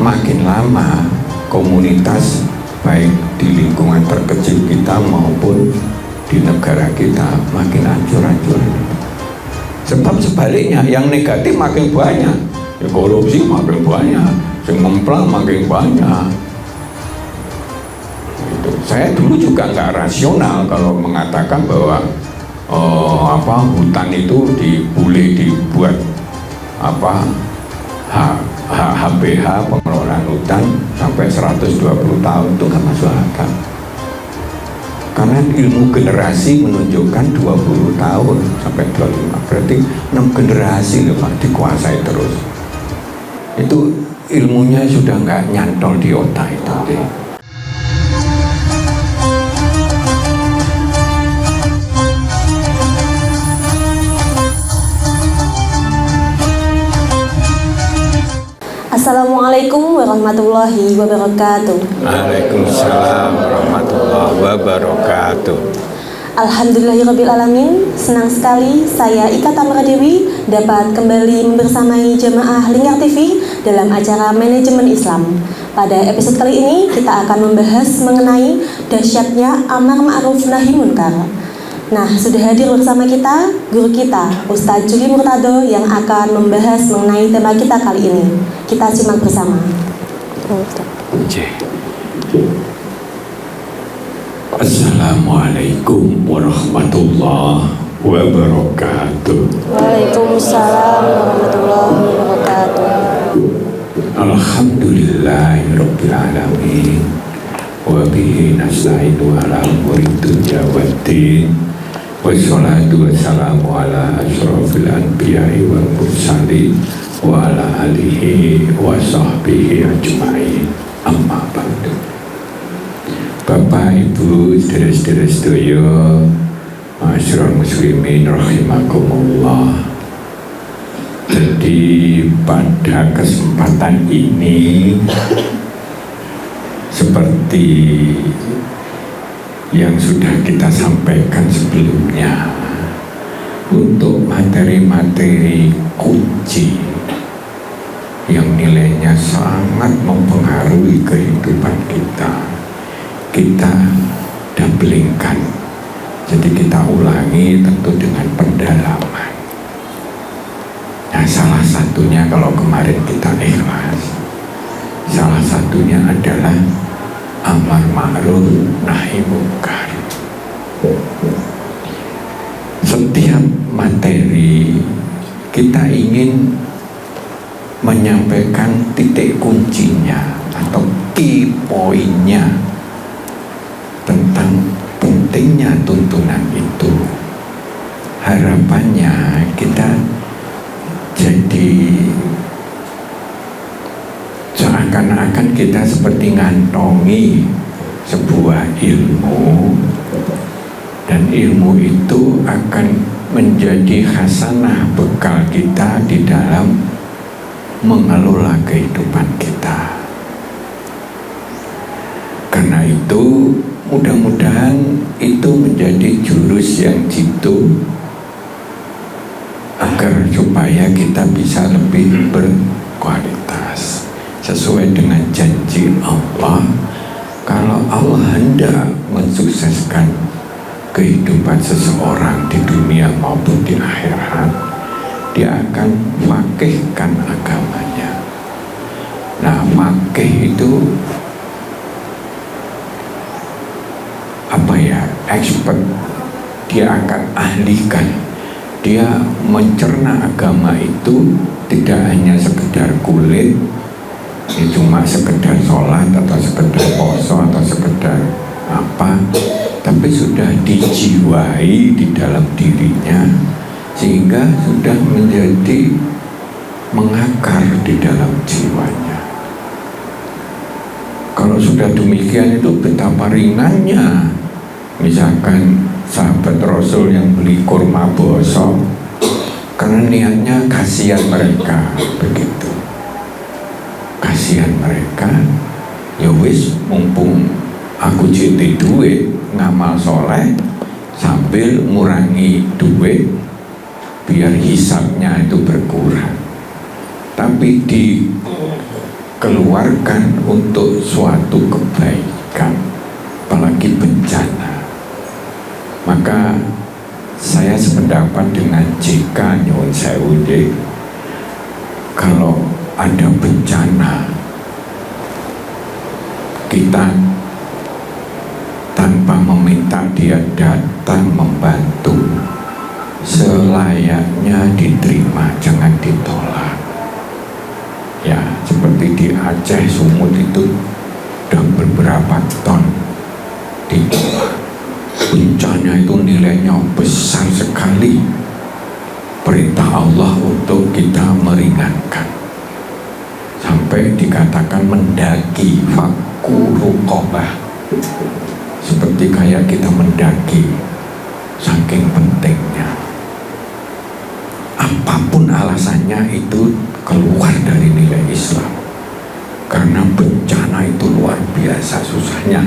makin lama komunitas baik di lingkungan terkecil kita maupun di negara kita makin hancur-hancur. Sebab sebaliknya yang negatif makin banyak, ya, korupsi makin banyak, yang memplang makin banyak. Gitu. Saya dulu juga nggak rasional kalau mengatakan bahwa hutan itu boleh dibuat HPH pengelolaan hutan sampai 120 tahun itu nggak masuk akal. Karena ilmu generasi menunjukkan 20 tahun sampai 25, berarti 6 generasi loh Pak dikuasai terus. Itu ilmunya sudah nggak nyantol di otak itu deh. Assalamualaikum warahmatullahi wabarakatuh. Waalaikumsalam warahmatullahi wabarakatuh. Alhamdulillahirrabbilalamin. Senang sekali saya Ika Tamara Dewi dapat kembali membersamai jemaah Lingkar TV dalam acara Manajemen Islam. Pada episode kali ini kita akan membahas mengenai dahsyatnya amar ma'ruf nahi munkar. Nah, sudah hadir bersama kita guru kita Ustadz Juli Murtado yang akan membahas mengenai tema kita kali ini. Kita simak bersama. Assalamualaikum warahmatullahi wabarakatuh. Waalaikumsalam warahmatullahi wabarakatuh. Alhamdulillahirabbil alamin. Wa bihi nasta'inu ala umuri dunya waddin. Wassalatu wassalamu ala asyrafil anbiya'i wal mursalin wa ala alihi wa sahbihi ajma'in. Amma ba'du. Bapak, Ibu, saudara-saudara sedaya, masyarakat muslimin rahimakumullah. Jadi pada kesempatan ini seperti yang sudah kita sampaikan sebelumnya, untuk materi-materi kunci yang nilainya sangat mempengaruhi kehidupan kita doublingkan. Jadi kita ulangi tentu dengan pendalaman. Nah, salah satunya kalau kemarin kita ikhlas, salah satunya adalah amar ma'ruf nahi munkar. Setiap materi kita ingin menyampaikan titik kuncinya atau key poinnya tentang pentingnya tuntunan itu. Harapannya kita jadi seakan-akan kita seperti ngantongi sebuah ilmu, dan ilmu itu akan menjadi hasanah bekal kita di dalam mengelola kehidupan kita. Karena itu mudah-mudahan itu menjadi jurus yang jitu agar supaya kita bisa lebih berkualitas sesuai dengan janji Allah. Kalau Allah hendak mensukseskan kehidupan seseorang di dunia maupun di akhirat, Dia akan makihkan agamanya. Nah, makih itu expert, dia akan ahlikan, dia mencerna agama itu tidak hanya sekedar kulit, cuma sekedar sholat atau sekedar poso atau sekedar apa, tapi sudah dijiwai di dalam dirinya sehingga sudah menjadi mengakar di dalam jiwanya. Kalau sudah demikian itu betapa ringannya. Misalkan sahabat Rasul yang beli kurma bosok karena niatnya kasihan mereka, begitu. Kasihan mereka, ya wis mumpung aku jadi duit ngamal soleh sambil ngurangi duit biar hisabnya itu berkurang. Tapi di keluarkan untuk suatu kebaikan, apalagi bencana, maka saya sependapat dengan JK nyuwun sewu nggih, kalau ada bencana kita tanpa meminta dia datang membantu, selayaknya diterima, jangan ditolak. Ya, seperti di Aceh Sumut itu udah beberapa ton ditolak. Bencana itu nilainya besar sekali. Perintah Allah untuk kita meringankan, sampai dikatakan mendaki faku ruqabah, seperti kayak kita mendaki, saking pentingnya. Apapun alasannya itu keluar dari nilai Islam, karena bencana itu luar biasa susahnya.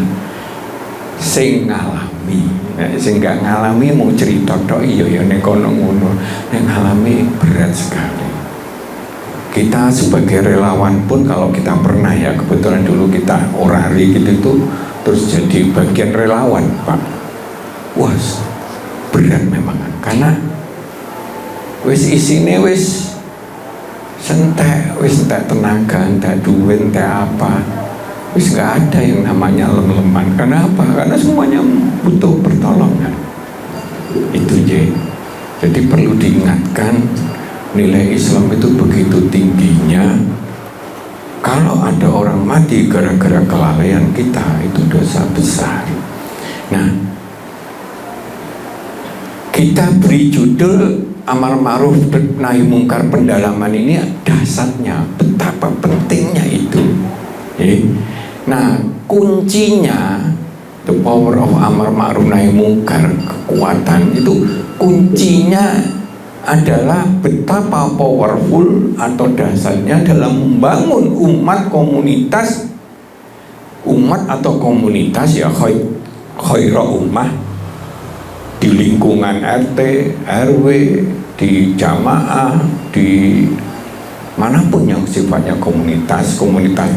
Sing ngalami, sing gak ngalami mau cerita tok iya ya nek kono ngono, nek ngalami berat sekali. Kita sebagai relawan pun kalau kita pernah ya, kebetulan dulu kita orari gitu terus jadi bagian relawan Pak, wah berat memang, karena wis isine wis entek tenaga, entek duit, entek apa, wis nggak ada yang namanya lem-leman. Kenapa? Karena semuanya butuh pertolongan. Itu jadi perlu diingatkan, nilai Islam itu begitu tingginya. Kalau ada orang mati gara-gara kelalaian kita, itu dosa besar. Nah, kita beri judul Amar Ma'ruf Nahi Mungkar pendalaman ini, dasarnya betapa pentingnya itu. Nah, kuncinya the power of Amar Ma'ruf Nahi Mungkar, kekuatan itu kuncinya adalah betapa powerful atau dasarnya dalam membangun umat atau komunitas ya khairah ummah, di lingkungan RT, RW, di jamaah, di manapun yang sifatnya komunitas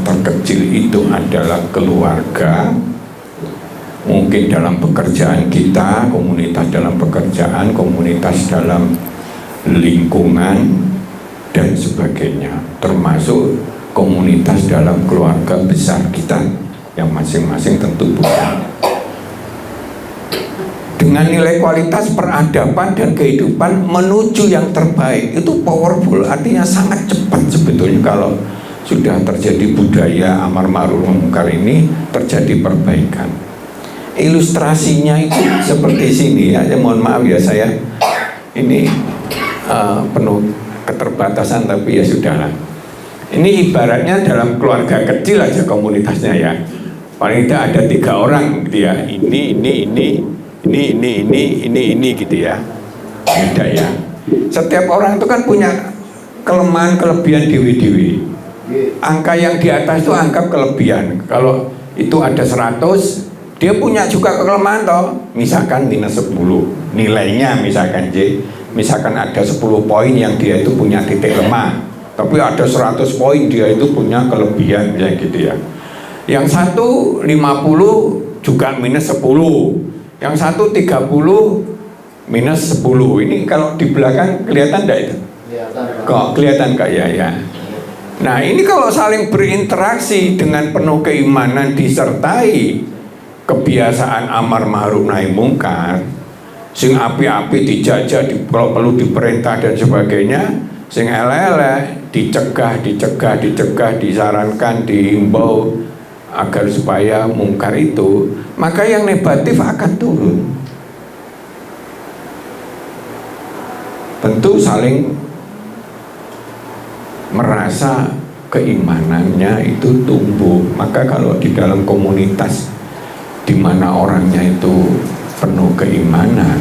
terkecil itu adalah keluarga. Mungkin dalam pekerjaan kita, komunitas dalam pekerjaan, komunitas dalam lingkungan dan sebagainya, termasuk komunitas dalam keluarga besar kita yang masing-masing tentu punya. Dengan nilai kualitas peradaban dan kehidupan menuju yang terbaik, itu powerful, artinya sangat cepat sebetulnya kalau sudah terjadi budaya amar ma'ruf mungkar ini, terjadi perbaikan. Ilustrasinya itu seperti sini ya, mohon maaf ya saya ini penuh keterbatasan, tapi ya sudahlah. Ini ibaratnya dalam keluarga kecil aja komunitasnya ya, paling tidak ada 3 orang gitu ya, ini gitu ya, beda ya. Setiap orang itu kan punya kelemahan kelebihan dewi-dewi. Angka yang di atas itu anggap kelebihan. Kalau itu ada 100, dia punya juga kelemahan toh, misalkan minus 10 nilainya, misalkan misalkan ada 10 poin yang dia itu punya titik lemah, tapi ada 100 poin dia itu punya kelebihan, ya gitu ya. Yang satu 50 juga minus 10, yang satu 30 minus 10. Ini kalau di belakang kelihatan enggak itu? Kok kelihatan enggak ya? Nah, ini kalau saling berinteraksi dengan penuh keimanan disertai kebiasaan amar ma'ruf nahi mungkar, sing api-api dijajah, kalau perlu diperintah dan sebagainya, sing elek-elek dicegah, disarankan, dihimbau agar supaya mungkar itu, maka yang negatif akan turun. Tentu saling merasa keimanannya itu tumbuh. Maka kalau di dalam komunitas di mana orangnya itu penuh keimanan,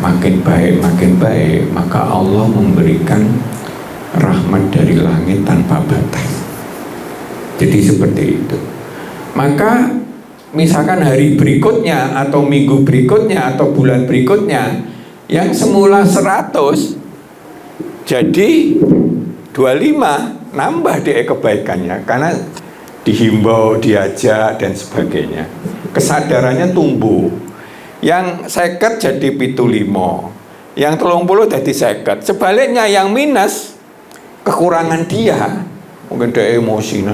makin baik, maka Allah memberikan rahmat dari langit tanpa batas. Jadi seperti itu. Maka misalkan hari berikutnya atau minggu berikutnya atau bulan berikutnya, yang semula 100 jadi 25, nambah dia kebaikannya karena dihimbau, diajak dan sebagainya. Kesadarannya tumbuh. Yang 50 jadi 75, yang 30 jadi 50. Sebaliknya yang minus, kekurangan dia, mungkin dia emosi,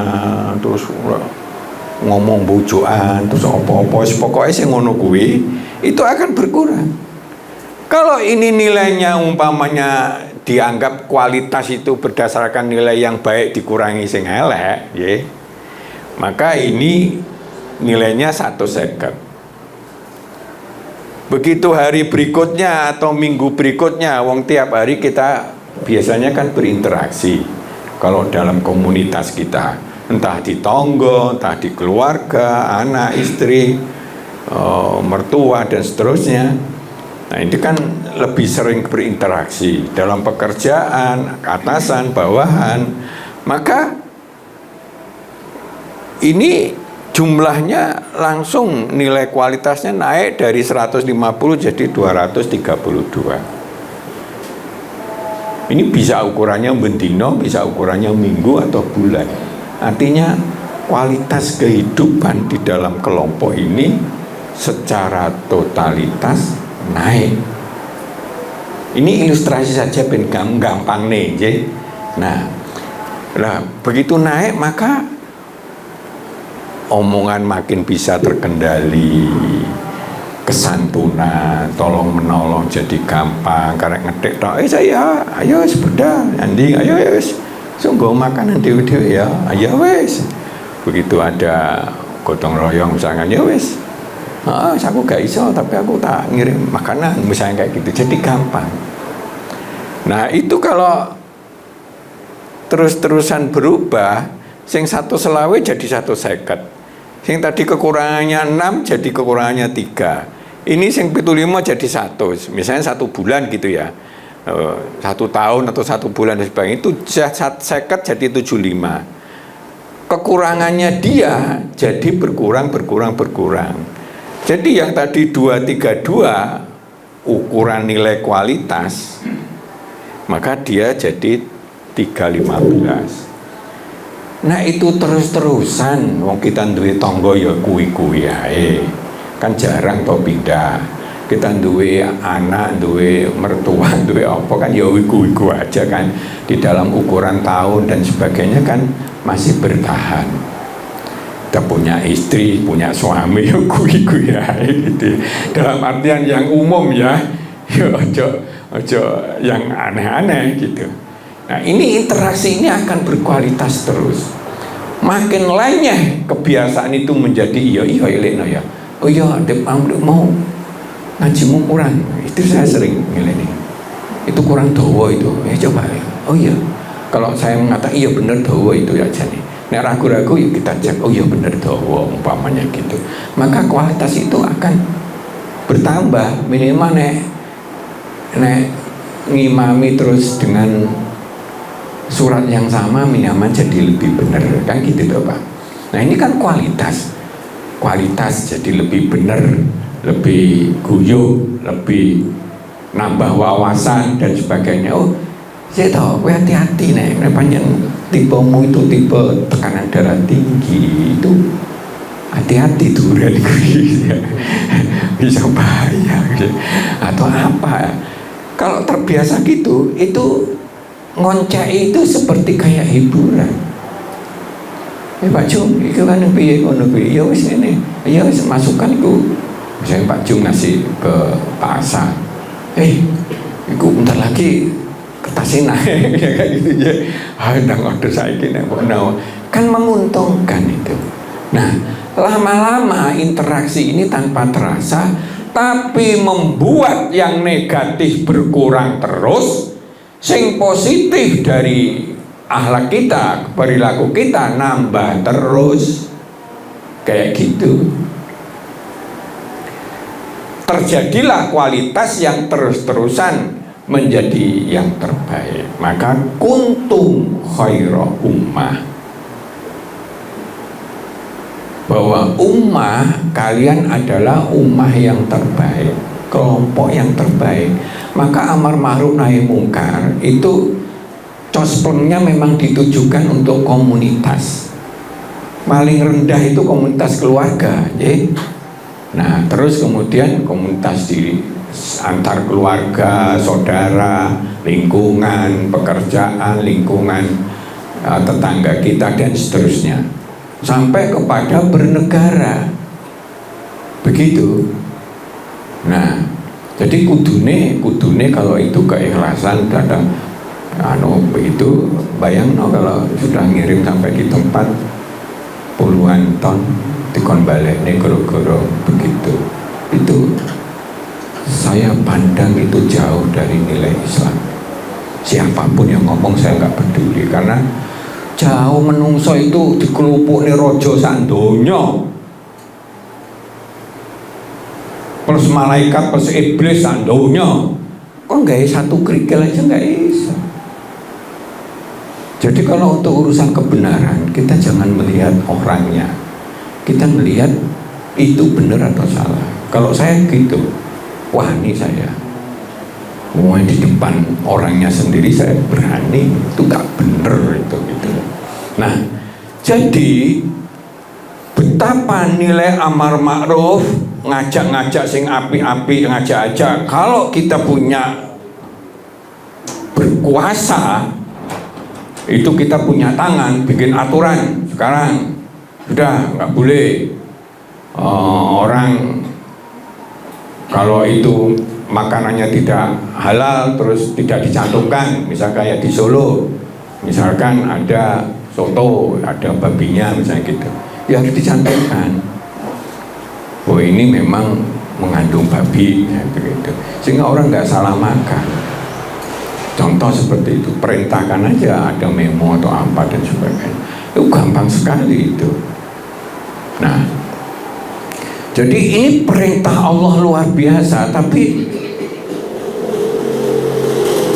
terus ngomong bujukan, terus apa-apa, pokoknya sing ngono kuwi itu akan berkurang. Kalau ini nilainya umpamanya dianggap kualitas itu berdasarkan nilai yang baik dikurangi sing elek, ya, maka ini nilainya 150. Begitu hari berikutnya atau minggu berikutnya, wong tiap hari kita biasanya kan berinteraksi. Kalau dalam komunitas kita, entah di tonggo, entah di keluarga, anak, istri, mertua dan seterusnya. Nah, ini kan lebih sering berinteraksi dalam pekerjaan, atasan, bawahan. Maka ini jumlahnya langsung nilai kualitasnya naik dari 150 jadi 232. Ini bisa ukurannya bendino, bisa ukurannya minggu atau bulan. Artinya kualitas kehidupan di dalam kelompok ini secara totalitas naik. Ini ilustrasi saja ben gampang nih, ya. Nah, begitu naik maka omongan makin bisa terkendali, kesantunan, tolong menolong jadi gampang. Karena ngetik tok, saya, ayo sepeda, nanti, ayo wes, sungguh makanan dewe-dewe ya, ayo wes. Begitu ada gotong royong misalnya, ya wes, aku gak iso, tapi aku tak ngirim makanan, misalnya kayak gitu, jadi gampang. Nah itu kalau terus-terusan berubah, sing 120 jadi 150. Sing tadi kekurangannya 6 jadi kekurangannya 3. Ini sing 75 jadi 100. Misalnya 1 bulan gitu ya. 1 tahun atau 1 bulan dan sebagainya, itu 50 jadi 75. Kekurangannya dia jadi berkurang. Jadi yang tadi 232 ukuran nilai kualitas, maka dia jadi 315. Nah itu terus-terusan wong kita duwe tangga ya kuwi-kuwi ae. Kan jarang to pindah. Kita duwe anak, duwe mertua, duwe apa kan ya kuwi-kuwi aja kan. Di dalam ukuran tahun dan sebagainya kan masih bertahan. Kita punya istri, punya suami ya kuwi-kuwi ae gitu. Dalam artian yang umum ya. Ya aja yang aneh-aneh gitu. Nah ini interaksi ini akan berkualitas terus. Makin lainnya kebiasaan itu menjadi iya ya. Oh iya, mau ngajimu kurang. Itu saya sering ngileni. Itu kurang dawa itu. Ya coba ya. Oh iya. Kalau saya mengatakan iya benar dawa itu ya jane. Nek ragu-ragu ya kita cek. Oh iya benar dawa umpamanya gitu. Maka kualitas itu akan bertambah. Minimal nek ngimami terus dengan surat yang sama minimal jadi lebih benar kan gitu loh Pak. Nah ini kan kualitas jadi lebih benar, lebih guyup, lebih nambah wawasan dan sebagainya. Oh saya tahu, hati-hati nih, panjang tipemu itu tipe tekanan darah tinggi itu, hati-hati tuh bisa bahaya atau apa. Kalau terbiasa gitu itu ngoncai itu seperti kayak hiburan. Pak Jung, itu kan piye ngono piye? Ya wis ngene. Ya wis masukkan iku. Misalnya Pak Jung ngasih ke pasar. Iku bentar lagi kertasnya naik kayak gitu ya. Ndang order saiki nek kan menguntungkan itu. Nah, lama-lama interaksi ini tanpa terasa tapi membuat yang negatif berkurang terus. Sing positif dari akhlak kita, perilaku kita nambah terus kayak gitu. Terjadilah kualitas yang terus-terusan menjadi yang terbaik. Maka kuntum khaira ummah, bahwa ummah kalian adalah ummah yang terbaik, kelompok yang terbaik. Maka amar ma'ruf nahi mungkar itu Cosplengnya memang ditujukan untuk komunitas. Paling rendah itu komunitas keluarga, ya. Nah, terus kemudian komunitas di antar keluarga, saudara, lingkungan, pekerjaan, lingkungan tetangga kita dan seterusnya, sampai kepada bernegara. Begitu. Nah, jadi kudune kalau itu keikhlasan datang begitu, bayang kalau sudah ngirim sampai di tempat puluhan ton dikon balik nih goro-goro begitu. Itu saya pandang itu jauh dari nilai Islam. Siapapun yang ngomong saya nggak peduli, karena jauh menungso itu dikelupuk nih rojo sandonya, plus malaikat plus iblis sandonya, kok nggak satu kerikil aja nggak bisa. Jadi kalau untuk urusan kebenaran, kita jangan melihat orangnya, kita melihat itu benar atau salah. Kalau saya gitu, wah ini saya, wah di depan orangnya sendiri saya berani, itu gak bener itu gitu. Nah, jadi betapa nilai amar ma'ruf, ngajak-ngajak sing api-api, ngajak-ajak. Kalau kita punya berkuasa, itu kita punya tangan, bikin aturan. Sekarang sudah nggak boleh orang kalau itu makanannya tidak halal terus tidak dicantumkan. Misal kayak di Solo, misalkan ada soto, ada babinya misalnya gitu, ya harus dicantumkan. Oh ini memang mengandung babi, gitu. Sehingga orang nggak salah makan. Contoh seperti itu, perintahkan aja ada memo atau apa dan sebagainya. Itu gampang sekali itu. Nah, jadi ini perintah Allah luar biasa. Tapi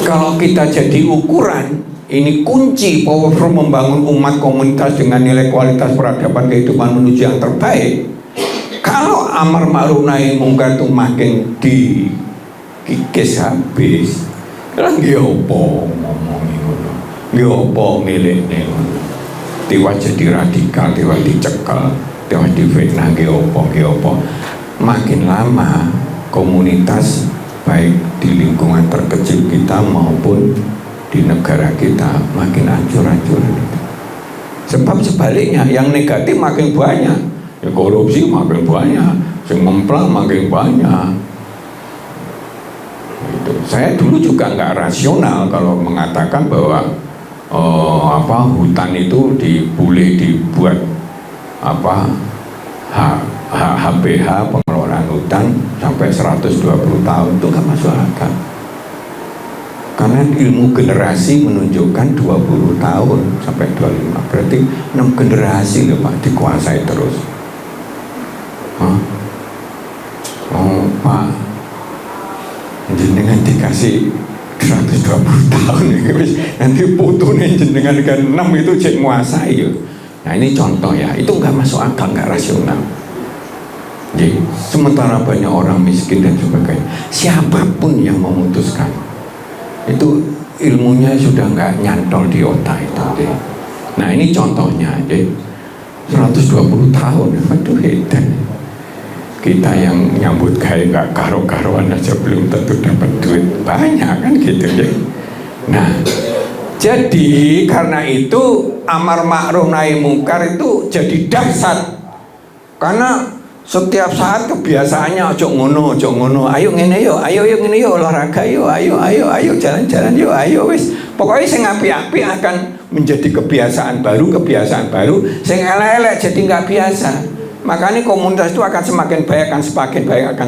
kalau kita jadi ukuran, ini kunci powerful membangun umat komunitas dengan nilai kualitas peradaban kehidupan menuju yang terbaik. Kalau amar ma'ruf nahi mungkar itu makin dikikis habis, lagi opo ngomongi ngono, nggih opo ngelekne ngono. Tiwas jadi radikal, tiwas dicekal, tiwas difitnah, nggih opo. Makin lama komunitas baik di lingkungan terkecil kita maupun di negara kita makin hancur-hancur. Sebab sebaliknya yang negatif makin banyak, ya korupsi makin banyak, yang memplang makin banyak. Saya dulu juga nggak rasional kalau mengatakan bahwa hutan itu boleh dibuat HPH pengelolaan hutan sampai 120 tahun, itu nggak masuk akal. Karena ilmu generasi menunjukkan 20 tahun sampai 25, berarti 6 generasi loh Pak dikuasai terus. Pak, jenengan dikasih 120 tahun nanti putune jenengan dengan 6 itu cek menguasai ya. Nah ini contoh ya, itu nggak masuk akal, nggak rasional. Jadi sementara banyak orang miskin dan sebagainya, siapapun yang memutuskan itu ilmunya sudah nggak nyantol di otak itu. Nah ini contohnya, jadi 120 tahun, aduh hedan. Kita yang nyambut kayak nggak karo-karuan aja belum tentu dapat duit banyak kan gitu ya. Nah, jadi karena itu amar ma'ruf nahi mungkar itu jadi dahsyat. Karena setiap saat kebiasaannya ojo ngono, ayo ngene yo, ayo ngene yo, olahraga yo, ayo jalan-jalan yo, ayo wis. Pokoknya sing api-api akan menjadi kebiasaan baru, sing elek-elek jadi nggak biasa. Makanya komunitas itu akan semakin baik, akan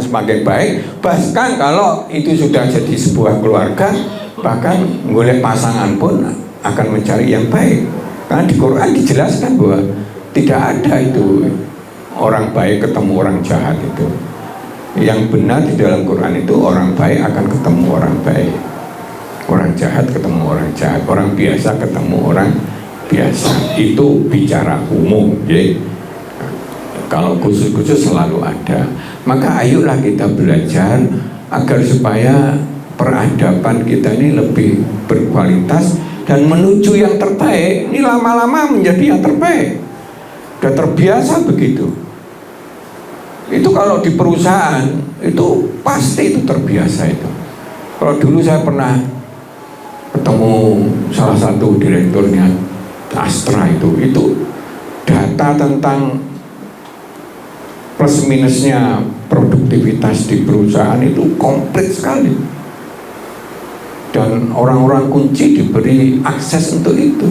semakin baik. Bahkan kalau itu sudah jadi sebuah keluarga, bahkan golek pasangan pun akan mencari yang baik. Karena di Quran dijelaskan bahwa tidak ada itu orang baik ketemu orang jahat itu. Yang benar di dalam Quran itu orang baik akan ketemu orang baik, orang jahat ketemu orang jahat, orang biasa ketemu orang biasa. Itu bicara umum, ya. Kalau khusus-khusus selalu ada. Maka ayolah kita belajar agar supaya peradaban kita ini lebih berkualitas, dan menuju yang terbaik, ini lama-lama menjadi yang terbaik. Udah terbiasa begitu. Itu kalau di perusahaan itu pasti itu terbiasa itu. Kalau dulu saya pernah ketemu salah satu direkturnya Astra itu data tentang plus minusnya produktivitas di perusahaan itu komplit sekali. Dan orang-orang kunci diberi akses untuk itu.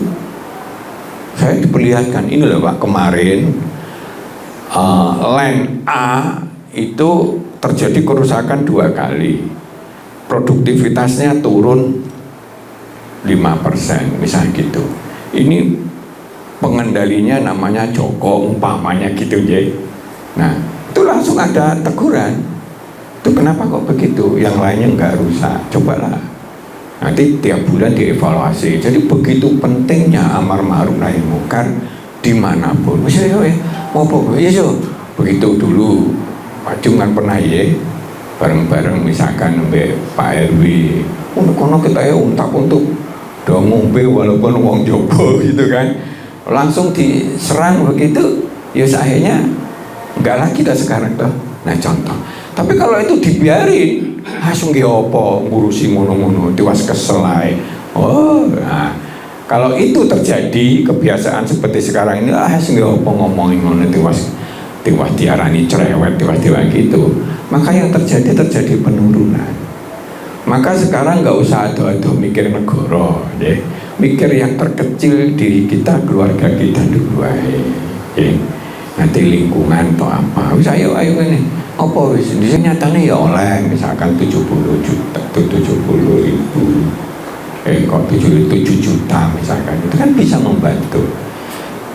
Saya diperlihatkan, ini loh Pak, kemarin LAN A itu terjadi kerusakan 2 kali, produktivitasnya turun 5% misalnya gitu. Ini pengendalinya namanya Joko umpamanya gitu ya. Nah itu langsung ada teguran, itu kenapa kok begitu, yang lainnya nggak rusak, cobalah nanti tiap bulan dievaluasi. Jadi begitu pentingnya amar ma'ruf nahi munkar dimanapun. Misalnya begitu dulu Pak Jum kan pernah ya bareng-bareng misalkan Pak RW kono kita ya untuk dong ngombe walaupun wong Jopo gitu kan, langsung diserang begitu ya, akhirnya enggak lagi dah sekarang toh. Nah contoh, tapi kalau itu dibiarin langsung apa ngurusi ngono-ngono tiwas kesel ae. Oh nah, kalau itu terjadi kebiasaan seperti sekarang ini langsung apa ngomongin ngono tiwas diarani cerewet tiwas gitu, maka yang terjadi penurunan. Maka sekarang nggak usah ado-ado mikir negara, ya. Mikir yang terkecil diri kita, keluarga kita dulu aja, ya. Nanti lingkungan atau apa, wis ayo ini, apa wis, di sini nyatanya ya oleh, misalkan 70 juta, 70 ribu, kok 7 juta misalkan, itu kan bisa membantu.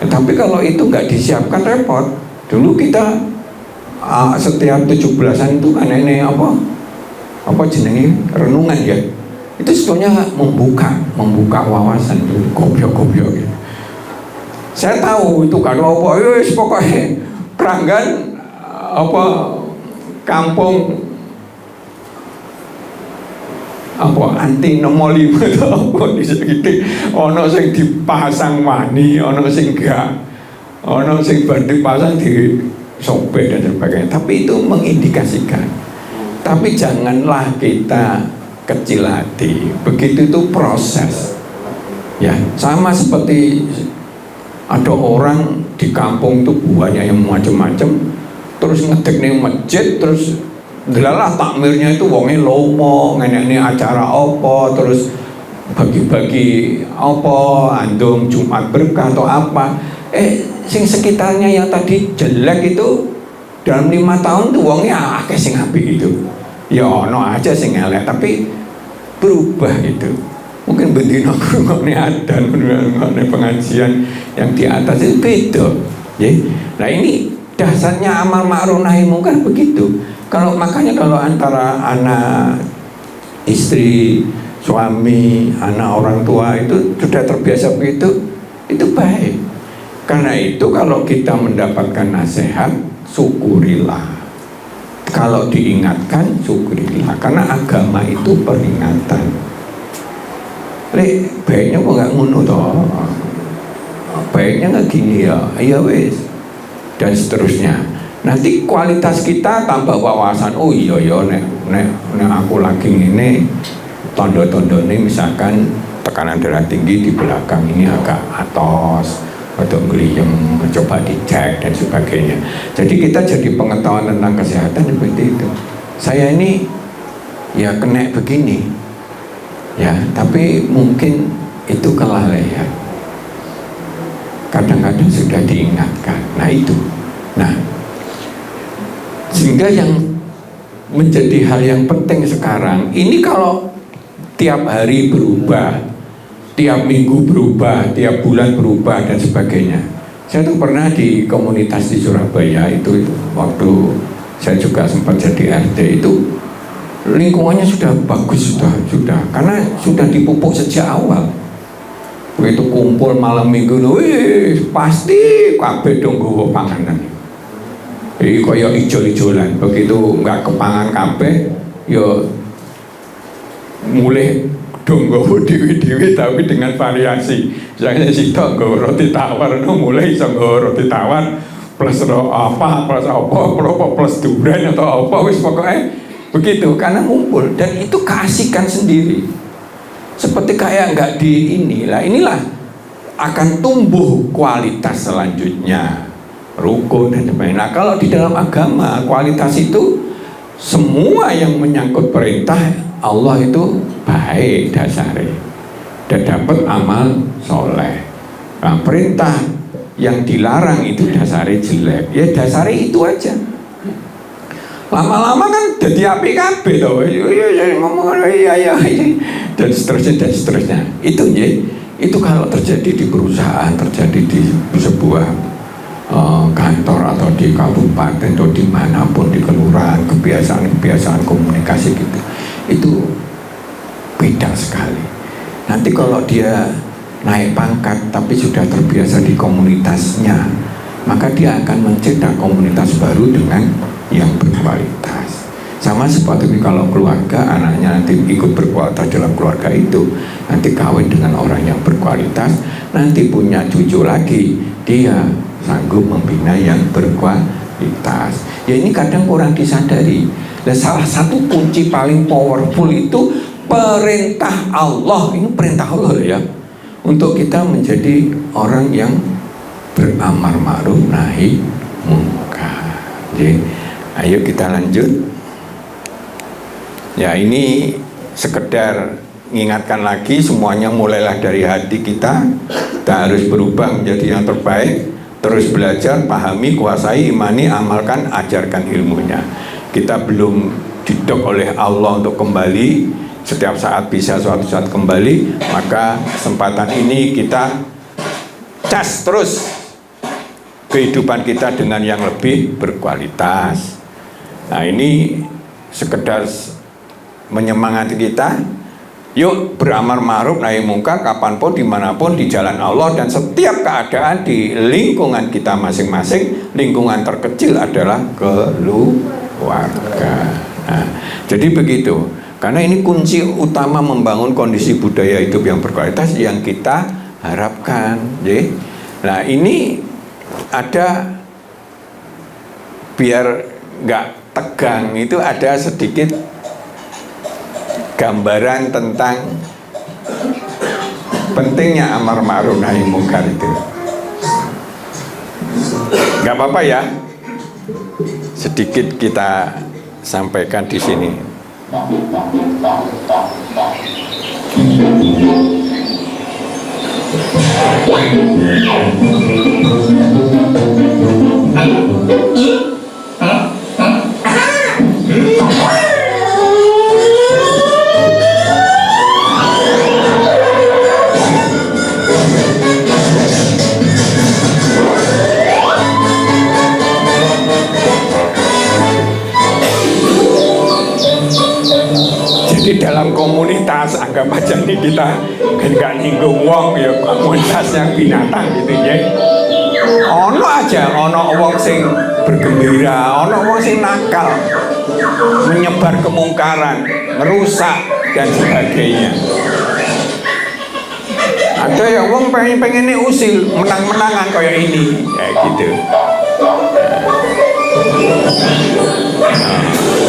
Tapi kalau itu nggak disiapkan repot. Dulu kita setiap 17-an itu kan ini apa jenenge renungan ya, itu sebetulnya membuka wawasan itu goblok gitu. Saya tahu itu kan apa pokoknya pelanggan apa kampung apa anti nomoli atau apa gitu, ono sing dipasang wani, ono sing gak, ono sing bar dipasang di sobek dan sebagainya. Tapi itu mengindikasikan. Tapi janganlah kita kecil hati. Begitu itu proses. Ya, sama seperti ada orang di kampung itu buahnya yang macam-macam, terus ngedek nih masjid, terus delalah takmirnya itu wonge lomo, ngene acara apa, terus bagi-bagi apa, andung Jumat berkah atau apa. Sing sekitarnya yang tadi jelek itu dalam 5 tahun tuh wongnya akeh sing apik gitu. Ya ono aja sing elek tapi berubah itu. Mungkin bendino ngrungokne adan, ngrungokne pengajian yang di atas itu beda. Ya. Nah ini dasarnya amar ma'ruf nahi munkar begitu. Makanya kalau antara anak, istri, suami, anak orang tua itu sudah terbiasa begitu, itu baik. Karena itu kalau kita mendapatkan nasihat, syukurilah. Kalau diingatkan, syukurilah. Karena agama itu peringatan. Baiknya kok nggak ngono toh. Baiknya nggak gini ya, iya wes. Dan seterusnya. Nanti kualitas kita tambah wawasan. Oh iya nek aku lagi ini tondo-tondo ini misalkan tekanan darah tinggi di belakang ini agak atos atau ngeliem, coba dicek dan sebagainya. Jadi kita jadi pengetahuan tentang kesehatan seperti itu. Saya ini ya kena begini, ya, tapi mungkin itu kelalaian. Kadang-kadang sudah diingatkan. Nah itu, sehingga yang menjadi hal yang penting sekarang ini kalau tiap hari berubah, tiap minggu berubah, tiap bulan berubah dan sebagainya. Saya tuh pernah di komunitas di Surabaya itu waktu saya juga sempat jadi RT itu lingkungannya sudah bagus sudah karena sudah dipupuk sejak awal. Begitu kumpul malam minggu, pasti kabeh dong nggawa panganan. Jadi kaya ijo-ijolan, begitu nggak kepangan kabeh, ya mulai dong nggawa dhewe-dhewe tapi dengan variasi. Misalnya sitok nggawa roti tawar, mulai iso nggawa roti tawar plus plus durian atau apa, wis pokoknya begitu, karena ngumpul. Dan itu keasikan sendiri, seperti kayak nggak di inilah akan tumbuh kualitas selanjutnya, rukun dan sebagainya. Nah, kalau di dalam agama kualitas itu semua yang menyangkut perintah Allah itu baik dasarnya dan dapat amal soleh. Nah, perintah yang dilarang itu dasarnya jelek, ya dasarnya itu aja. Lama-lama kan jadi api kabeh toh, ngomong iya dan seterusnya. Itu kalau terjadi di perusahaan, terjadi di sebuah kantor atau di kabupaten atau dimanapun, di kelurahan, kebiasaan komunikasi gitu, itu beda sekali. Nanti kalau dia naik pangkat tapi sudah terbiasa di komunitasnya, maka dia akan mencetak komunitas baru dengan yang berkualitas. Sama seperti kalau keluarga, anaknya nanti ikut berkualitas dalam keluarga itu, nanti kawin dengan orang yang berkualitas, nanti punya cucu lagi, dia sanggup membina yang berkualitas. Ya ini kadang kurang disadari. Dan salah satu kunci paling powerful itu perintah Allah. Ini perintah Allah ya, untuk kita menjadi orang yang beramar ma'ruf nahi munkar. Jadi, ayo kita lanjut. Ya, ini sekedar mengingatkan lagi, semuanya mulailah dari hati kita. Kita harus berubah menjadi yang terbaik, terus belajar, pahami, kuasai, imani, amalkan, ajarkan ilmunya. Kita belum didok oleh Allah untuk kembali, setiap saat bisa suatu saat kembali, maka kesempatan ini kita cas terus kehidupan kita dengan yang lebih berkualitas. Nah, ini sekedar menyemangati kita, yuk beramar ma'ruf nahi munkar kapanpun, dimanapun, di jalan Allah, dan setiap keadaan di lingkungan kita masing-masing. Lingkungan terkecil adalah keluarga. Nah, jadi begitu. Karena ini kunci utama membangun kondisi budaya hidup yang berkualitas yang kita harapkan. Nah, ini ada, biar nggak tegang, itu ada sedikit gambaran tentang pentingnya amar ma'ruf nahi munkar itu. Nggak apa-apa ya, sedikit kita sampaikan di sini. Jadi dalam komunitas, anggap aja nih kita kan gak nyinggung wong ya, komunitas yang binatang gitu ya. Ono aja, ono wong sing bergembira, ono wong sing nakal, menyebar kemungkaran, merusak dan sebagainya. Ada yang wong pengen usil, menang-menangan kayak ini, kayak gitu.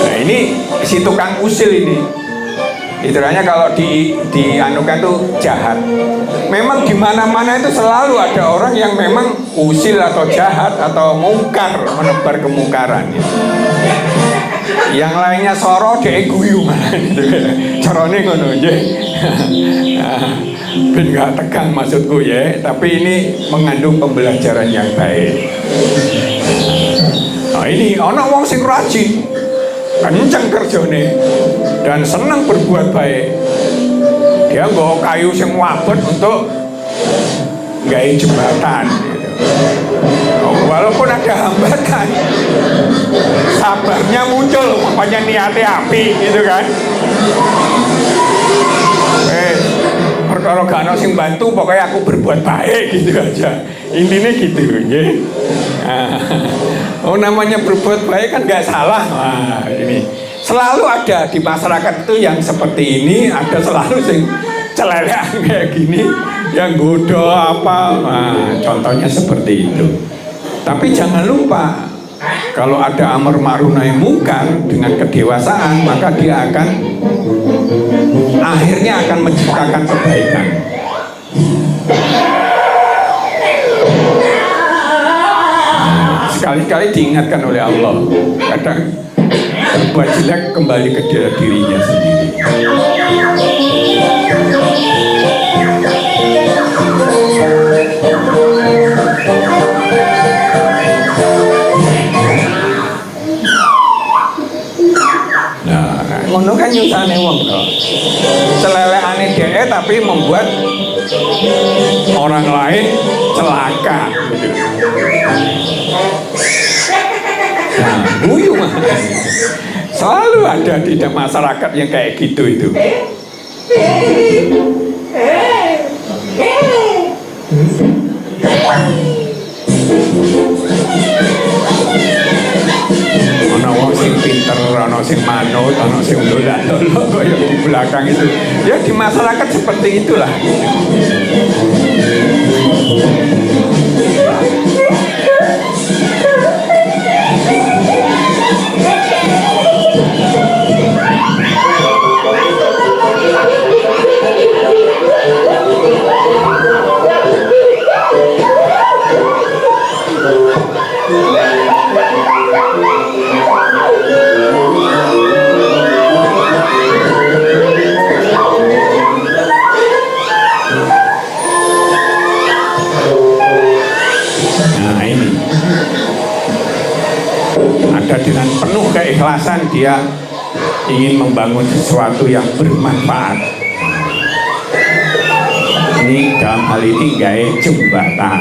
Nah, ini si tukang usil ini, istilahnya kalau dianukan tuh jahat. Memang di mana-mana itu selalu ada orang yang memang usil atau jahat atau mungkar, menebar kemungkaran. Yang lainnya soro dhek guyu gitu. Carane ngono nggih. Ben gak tegang maksudku ya, tapi ini mengandung pembelajaran yang baik. Nah, ini ana wong sing rajin, kenceng kerjane dan senang berbuat baik. Dia nggawa kayu sing wabet untuk gawe jembatan gitu. Walaupun ada hambatan, sabarnya muncul, makanya niatnya api gitu kan. Perkara gak ono sing bantu, pokoknya aku berbuat baik gitu aja. Intinya gitu ya. Oh, namanya berbuat baik kan gak salah. Wah, ini Selalu ada di masyarakat itu yang seperti ini, ada selalu sing celelean kayak gini, yang godo apa, nah, contohnya seperti itu. Tapi jangan lupa, kalau ada amar ma'ruf nahi munkar dengan kedewasaan, maka dia akan akhirnya akan menciptakan kebaikan. Sekali-kali diingatkan oleh Allah, kadang berbuat jelek kembali ke dirinya sendiri. Ngono kan nyusahne wong kok. Celelekane dhek tapi membuat orang lain celaka. Nah, guyu mah. Selalu ada di masyarakat yang kayak gitu itu. Ana wong sing pinter, ana sing manut, ana sing dolan-dolan kaya di belakang itu. Ya di masyarakat seperti itulah. Dengan penuh keikhlasan dia ingin membangun sesuatu yang bermanfaat. Ini dalam hal ini gawe jembatan.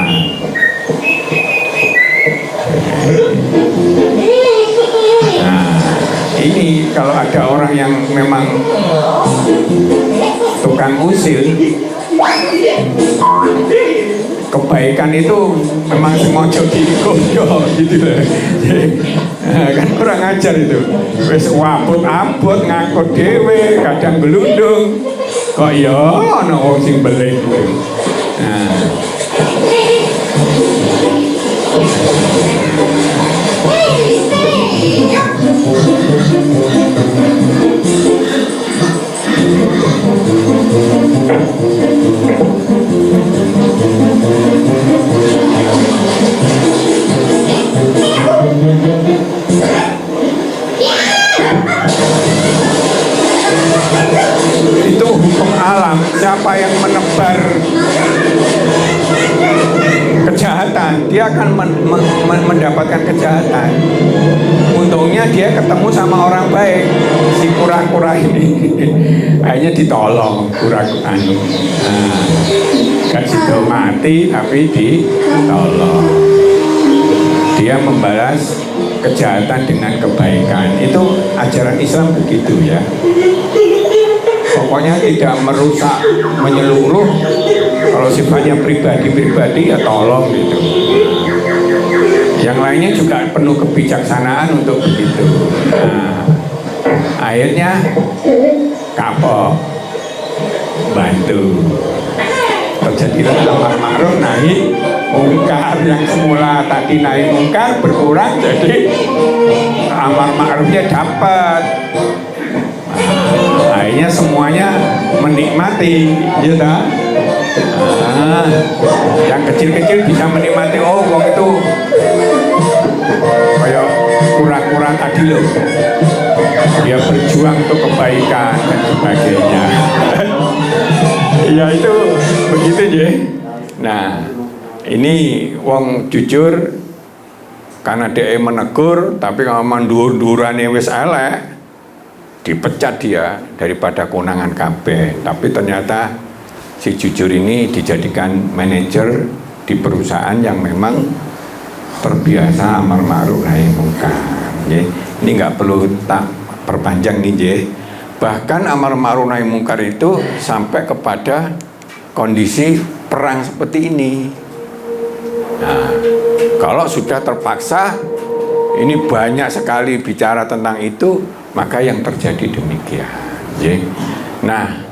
Nah, ini kalau ada orang yang memang tukang usil, kebaikan itu memang sengaja digoda gitu loh. Kan kurang ajar itu. Wis wabut-abut ngangkut dhewe, kadang gelundung. Kok ya ana wong sing beling. Nah. Itu hukum alam. Siapa yang menebar kejahatan, dia akan mendapatkan kejahatan. Untungnya dia ketemu sama orang baik, si kura-kura ini. Akhirnya ditolong kura-kura ini. Nah, gak situ mati tapi ditolong. Dia membalas kejahatan dengan kebaikan. Itu ajaran Islam begitu ya. Pokoknya tidak merusak menyeluruh. Kalau sifatnya pribadi-pribadi ya tolong gitu. Yang lainnya juga penuh kebijaksanaan untuk begitu. Nah, akhirnya kapok, bantu. Terjadilah amar ma'ruf nahi mungkar, yang semula tadi nahi mungkar berkurang jadi amar ma'rufnya dapat. Akhirnya semuanya menikmati, ya tak? Nah, yang kecil-kecil bisa menikmati. Oh, wong itu kayak kura-kura tadi loh, dia berjuang untuk kebaikan dan sebagainya. Ya itu begitu ya. Nah, ini wong jujur karena dia menegur, tapi kalau mandur-durane wis elek, dipecat dia daripada konangan kabeh. Tapi ternyata si jujur ini dijadikan manajer di perusahaan yang memang terbiasa amar ma'ruf nahi munkar. Ini nggak perlu tak perpanjang nih. Bahkan amar ma'ruf nahi munkar itu sampai kepada kondisi perang seperti ini. Nah, kalau sudah terpaksa Ini banyak sekali bicara tentang itu, maka yang terjadi demikian. Nah,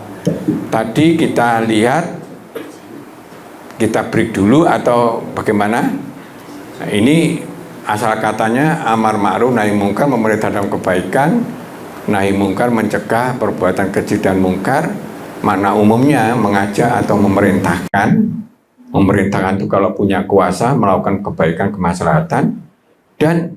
tadi kita lihat, kita break dulu atau bagaimana? Nah, ini asal katanya amar ma'ruf nahi mungkar, memerintah dalam kebaikan, nahi mungkar mencegah perbuatan keji dan mungkar. Makna umumnya mengajak atau memerintahkan. Memerintahkan itu kalau punya kuasa melakukan kebaikan kemaslahatan. Dan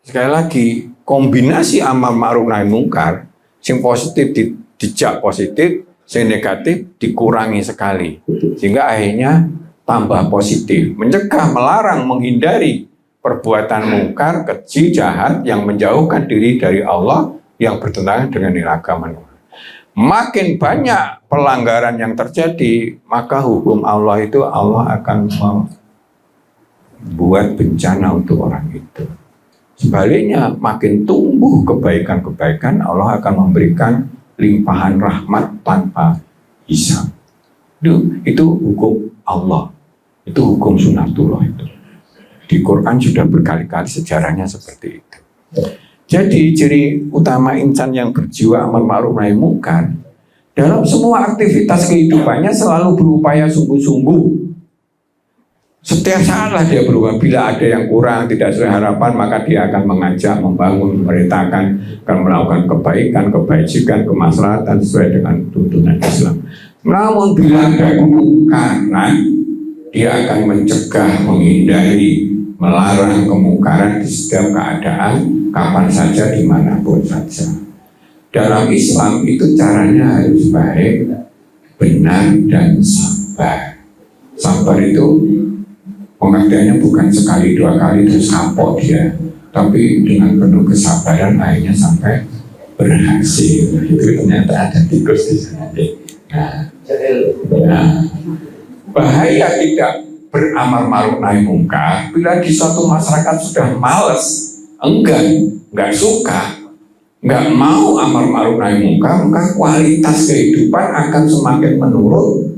sekali lagi, kombinasi amar ma'ruf nahi mungkar, sing positif dijak positif, sing negatif dikurangi sekali, sehingga akhirnya tambah positif, mencegah, melarang, menghindari perbuatan mungkar, keji, jahat yang menjauhkan diri dari Allah, yang bertentangan dengan nilai agama. Makin banyak pelanggaran yang terjadi, maka hukum Allah itu Allah akan membuat bencana untuk orang itu. Sebaliknya, makin tumbuh kebaikan-kebaikan, Allah akan memberikan limpahan rahmat tanpa hisab. Itu hukum Allah, itu hukum sunatullah itu. Di Quran sudah berkali-kali sejarahnya seperti itu. Jadi ciri utama insan yang berjiwa amar ma'ruf nahi mungkar, dalam semua aktivitas kehidupannya selalu berupaya sungguh-sungguh. Setiap saatlah dia berubah. Bila ada yang kurang, tidak sesuai harapan, maka dia akan mengajak, membangun, memerintahkan, akan melakukan kebaikan, kebajikan, kemaslahatan sesuai dengan tuntunan Islam. Namun bila ada kemungkaran, dia akan mencegah, menghindari, melarang kemungkaran di setiap keadaan, kapan saja, dimanapun saja. Dalam Islam itu caranya harus baik, benar, dan sabar. Sabar itu pengertiannya bukan sekali dua kali terus kapok dia, tapi dengan penuh kesabaran akhirnya sampai berhasil. Itu ternyata ada tikus di sana. Nah, bahaya tidak beramar ma'ruf nahi mungkar bila di suatu masyarakat sudah malas, enggak suka, enggak mau amar ma'ruf nahi mungkar, maka kualitas kehidupan akan semakin menurun,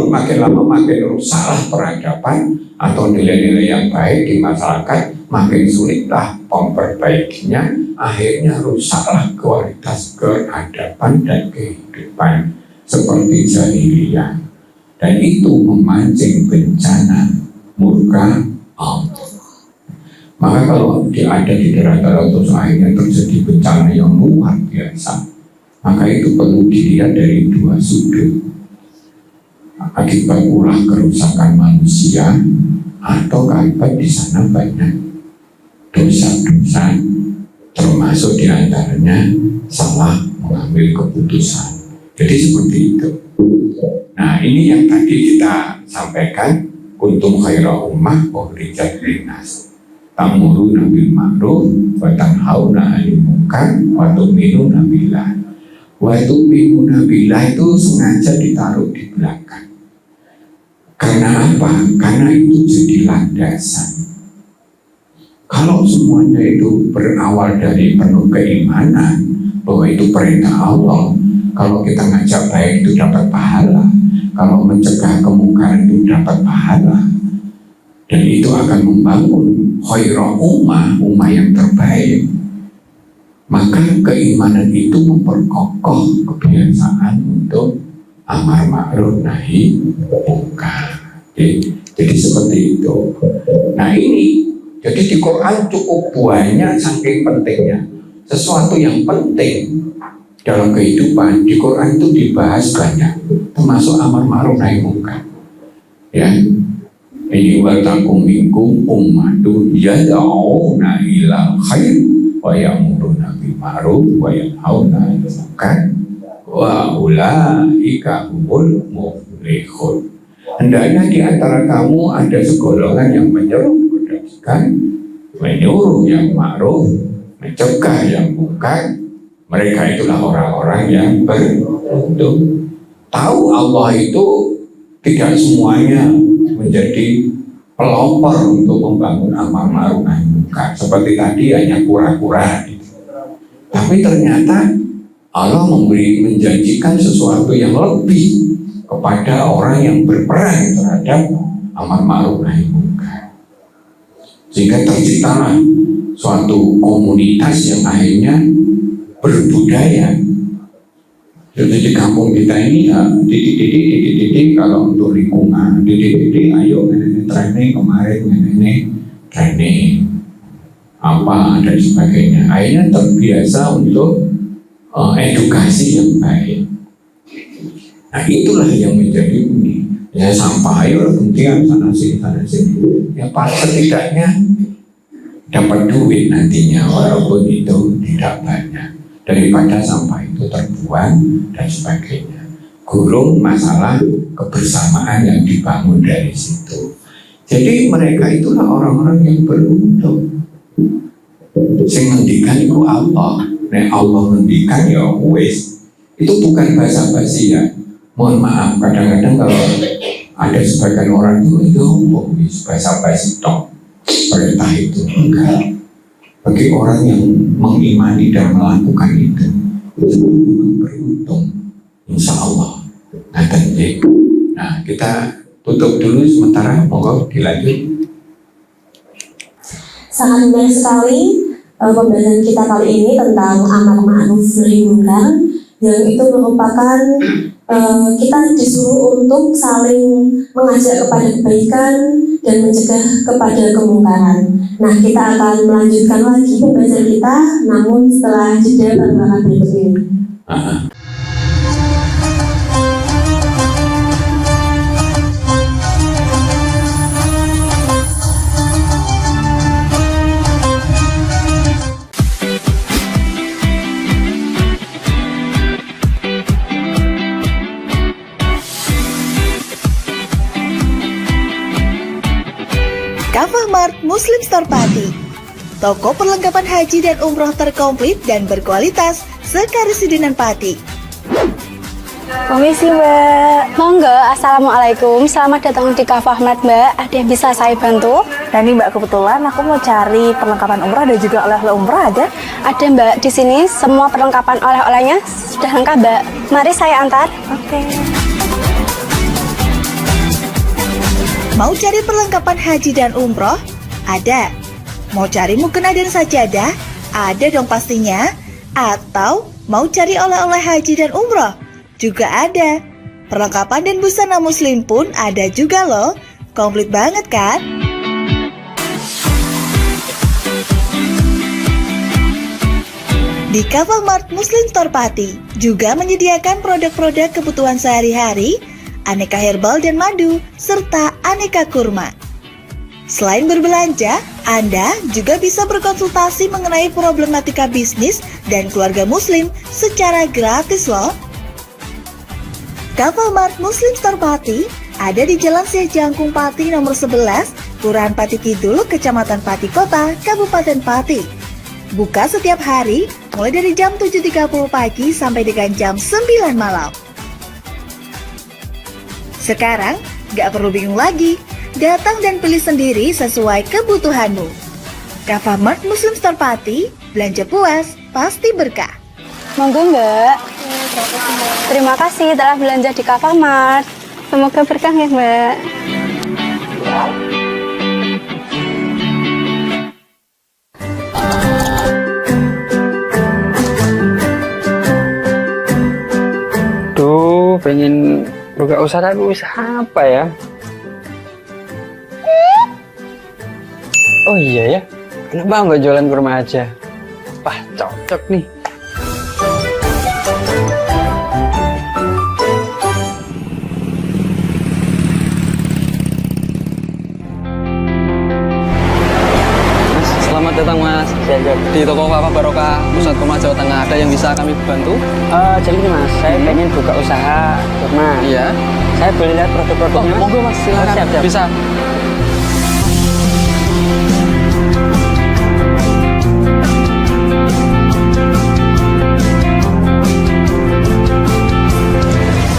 makin lama makin rusaklah peradaban atau nilai-nilai yang baik di masyarakat, makin sulitlah memperbaikinya, akhirnya rusaklah kualitas peradaban dan kehidupan seperti jahiliyah. Dan itu memancing bencana murka Allah. Maka kalau ada di daerah tertentu akhirnya terjadi bencana yang luar biasa, maka itu perlu dilihat dari dua sudut. Akibat ulah kerusakan manusia atau akibat di sana banyak dosa-dosa, termasuk diantaranya salah mengambil keputusan. Jadi seperti itu. Nah, ini yang tadi kita sampaikan, kuntum khaira ummah ukhrijat linnas ta'muruna bil ma'ruf wa tanhauna 'anil munkar wa tu'minuna billah. Wa tu'minuna billah itu sengaja ditaruh di belakang. Karena apa? Karena itu jadi landasan. Kalau semuanya itu berawal dari penuh keimanan bahwa itu perintah Allah, kalau kita ngajak baik itu dapat pahala, kalau mencegah kemungkaran itu dapat pahala, dan itu akan membangun khairah ummah yang terbaik. Maka keimanan itu memperkokoh kebiasaan untuk amar ma'ruf nahi mungkar. Jadi seperti itu. Nah ini, jadi di Quran cukup banyak saking pentingnya. Sesuatu yang penting dalam kehidupan di Quran itu dibahas banyak, termasuk amar ma'ruf nahi mungkar. Ya, ini wa takum minkum ummatu yad'una ila khair wa ya'muruna bil ma'ruf wa yanhauna 'anil munkar wa ulaika humul muflihun. Hendaknya di antara kamu ada segolongan yang menyeru kebaikan, menyuruh yang ma'ruf, mencegah yang mungkar. Mereka itulah orang-orang yang beruntung. Tahu Allah itu tidak semuanya menjadi pelopor untuk membangun amar ma'ruf nahi mungkar. Seperti tadi hanya kura-kura. Tapi ternyata Allah menjanjikan sesuatu yang lebih kepada orang yang berperan terhadap amar ma'ruf nahi mungkar. Sehingga terciptalah suatu komunitas yang akhirnya berbudaya. Jadi di kampung kita ini ya titik-titik kalau untuk lingkungan, titik-titik ayo ini training kemarin ini training apa dan sebagainya. Akhirnya terbiasa untuk edukasi yang baik. Nah itulah yang menjadi ini. Ya sampah ayo penting sana sini. Ya pas setidaknya dapat duit nantinya walaupun itu tidak banyak daripada sampah itu terbuang dan sebagainya. Gurung masalah kebersamaan yang dibangun dari situ. Jadi mereka itulah orang-orang yang beruntung. Sing ngendikan itu Allah. Nek Allah ngendikan ya wis. Itu bukan basa-basi ya. Mohon maaf kadang-kadang kalau ada sebagian orang itu wis basa-basi tok. Perintah itu enggak. Bagi orang yang mengimani dan melakukan itu memang beruntung, insya Allah. Nah, kita tutup dulu sementara, monggo dilanjut. Sangat menarik sekali pembahasan kita kali ini tentang amar ma'ruf nahi munkar, yang itu merupakan kita disuruh untuk saling mengajak kepada kebaikan dan mencegah kepada kemungkaran. Nah, kita akan melanjutkan lagi pembahasan kita, namun setelah jeda perkembangan berikut ini. Kafah Mart Muslim Store Pati, toko perlengkapan haji dan umroh terkomplit dan berkualitas sekarisidenan Pati. Permisi Mbak. Monggo, Assalamualaikum. Selamat datang di Kafah Mart Mbak. Ada yang bisa saya bantu? Nah ini Mbak, kebetulan aku mau cari perlengkapan umrah dan juga oleh-oleh umrah ada? Ada Mbak, di sini semua perlengkapan oleh-olehnya sudah lengkap Mbak. Mari saya antar. Oke. Mau cari perlengkapan haji dan umroh? Ada. Mau cari mukena dan sajadah? Ada dong pastinya. Atau mau cari oleh-oleh haji dan umroh? Juga ada. Perlengkapan dan busana muslim pun ada juga loh. Komplit banget kan? Di Kafah Mart Muslim Store Pati juga menyediakan produk-produk kebutuhan sehari-hari, aneka herbal dan madu, serta aneka kurma. Selain berbelanja, Anda juga bisa berkonsultasi mengenai problematika bisnis dan keluarga muslim secara gratis loh. Kafah Mart Muslim Store Pati ada di Jalan Syekh Jangkung Pati nomor 11, Kelurahan Pati Kidul, Kecamatan Pati Kota, Kabupaten Pati. Buka setiap hari mulai dari jam 7.30 pagi sampai dengan jam 9 malam. Sekarang, gak perlu bingung lagi, datang dan pilih sendiri sesuai kebutuhanmu. Kafah Mart Muslim Store Pati, belanja puas, pasti berkah. Monggo Mbak. Terima kasih telah belanja di Kafah Mart. Semoga berkah ya Mbak. Duh, pengen buka usaha tapi usaha apa ya? Oh iya ya, kenapa nggak jualan kurma aja? Wah, cocok nih. Mas, selamat datang Mas. Di toko Kafah Barokah Pusat Kurma Jawa Tengah, ada yang bisa kami bantu? Jadi ini Mas, saya pengen buka usaha kurma. Iya. Saya boleh lihat produk-produknya? Monggo Mas, silakan. Siap. Bisa.